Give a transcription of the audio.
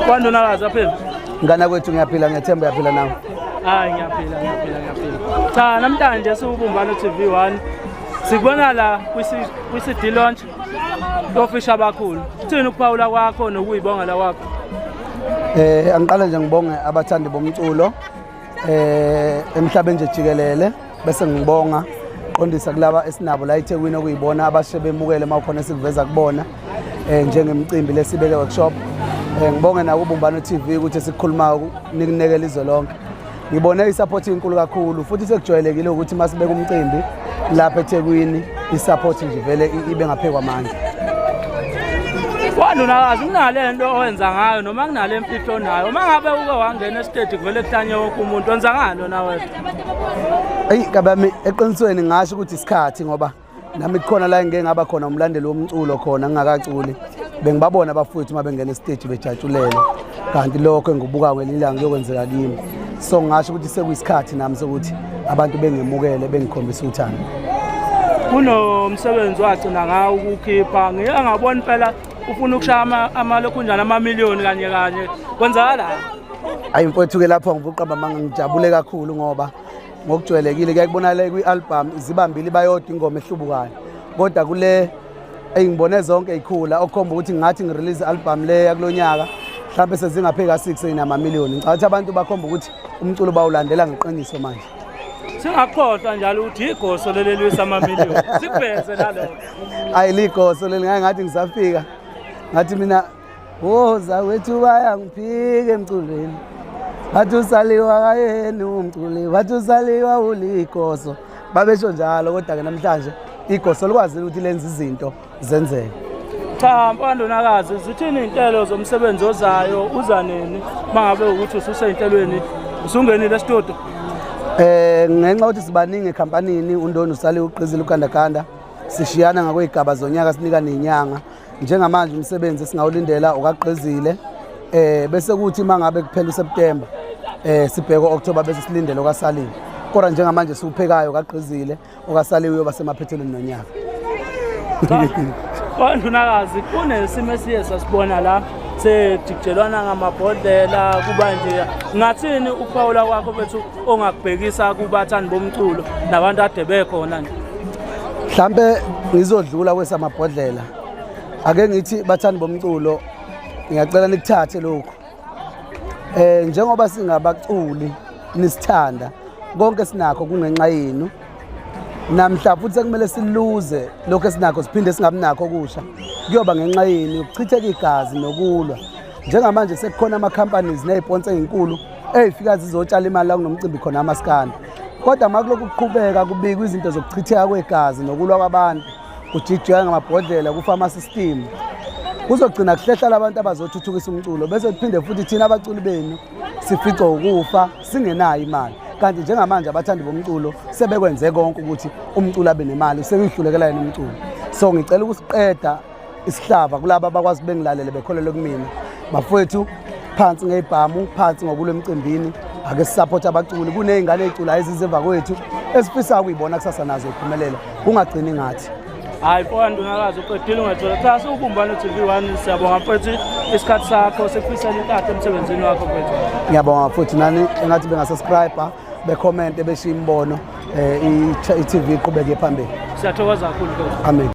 Kwandonakazi aphela. Ngana kwethu ngiyaphila ngiyathemba uyaphila nawe. Hayi ngiyaphila. Cha namhlanje siubumbano TV1. Sikubona la kwi-CD launch ofisha abakhulu. Uthini ukuphawula kwakho nokuyibonga la wakho? Angiqala nje ngibonge abathandi bomculo emhlabeni nje jikelele bese ngibonga qondisa kulaba esinabo la eThekwini okuyibona abashe bemukele mawukhona sikuveza kubona njengemcimbi lesibeke workshop. Ngibonge na kubumbano TV ukuthi sikhuluma nikunekela izwe lonke. Ngibone isupport inkulu kakhulu futhi sekujwayelekile ukuthi masibeka umcimbi lapha eThekwini isupport nje vele ibe ngaphekwa manje. Kwandonakazi kunale nto owenza ngayo noma kunale mfihlo nayo. Uma ngabe uke wangena estage kuvele kuhlanye wonke umuntu wenza ngalo nawe? Kabami eqinisweni ngasho ukuthi isikhathi ngoba nami kukhona la ngeke ngaba khona umlandeli womculo khona ngingakaculi. Bengibabona abafowethu uma bengena estage bejatshulele kanti lokho engibuka ngelilanga yokwenzeka kimi. So ngasho ukuthi sekuyisikhathi nami sokuthi abantu bengemukele bengikhombisa uthando. Kunomsebenzi wagcina ngawo ukukhipha ngeke ngabona phela ufuna ukushaya amalokhunjana amamiliyoni kanye kwenzakala. Hayi mfowethu ke lapho ngibuqamba manga ngijabule kakhulu ngoba ngokujwayelekile kuyakubonakala kwi-album zibambile bayodwa ingoma ehlubukayo kodwa kule engibone zonke ikhula okukhomba ukuthi ngathi ngirelease album le yakulonyaka mhlawumbe sezingapheka 6 enamamiliyoni. Ngicabanga abantu bakhomba ukuthi umculo bawulandela ngeqiniso manje. Singakhohlwa njalo ukuthi igoso lelelwisa amamiliyoni. Sikuveze nalokho. Hayi ligoso leli ngathi ngisafika. Ngathi mina zawethu bayangiphika emculweni. Bathi usaliwa kayeni umculi, bathi usaliwa uligoso. Babesho njalo kodwa ke namhlanje igoso likwazi ukuthi lenze izinto zenzeke. Cha Kwandonakazi zithini intelo zomsebenzi ozayo uza nini mangabe ukuthi ususeyinhlelweni usungenile studio? Ngenxa ukuthi sibaningi ecompanyini uNdoni usaliwe uqizile ukandakanda sishiyana ngakwezigaba zonyaka sinika nenyanga njengamanje umsebenzi esingawulindela ukaqizile bese kuthi mangabe kuphela uSeptember sibheke uOctober bese silindele okasaliwe kodwa njengamanje siuphekayo kaqizile okasaliwe yoba semaphethelweni nonyaka. Kwandonakazi kunesimo esiye sasibona la sedijelwana ngamabhodlela kuba nje ngathini ukuphawula kwakho bethu ongakubhekisa kubathandi bomculo nabantu ade bekhona nje? Mhlambe ngizodlula kwesamabhodlela ake ngithi bathandi bomculo ngiyacela nikuthathe lokho njengoba singabaculi nisithanda konke sinakho kungenxa yenu namhla futhi sekumele siluze lokho esinakho siphinde singabinakho kusha kuyoba ngenxa yenu ukuchitheka igazi nokulwa njengamanje sekukhona ama companies neziponsa ezinkulu ezifika zizotshala imali la kunomcimbi khona amaskandi kodwa makulokhu kuqhubeka kubikwa izinto zokuchitheka kwegazi nokulwa kwabantu kujijwa ngamabhodlela kufama system kuzogcina kuhlehla abantu abazothuthukisa umculo bese kuphinde futhi thina abaculi benu sifice ukufa singenayo imali kanti njengamanje abathandi bomculo sebekwenze konke ukuthi umculo abe nemali seyihlulekela yena umculo. So ngicela ukusiqeda isihlava kulabo abakwazi bengilalele bekholele kumina bafowethu phansi ngeibhamu phansi ngokulwe emcimbini ake support abaculi kunezingane ezicula ezizeva kwethu esifisa ukuyibona kusasa nazo iphumelela kungagcini ngathi. Hayi Kwandonakazi uqedile ungathola cha siubumbano TV1 siyabonga mfowethu isikhathi sakho sekufisela inkathi emsebenzini wakho mfowethu. Ngiyabonga futhi nani engathi bengasubscribe becomment beshiya imbono iTV iqhubeke phambili. Siyathokoza kakhulu mfowethu. Amen.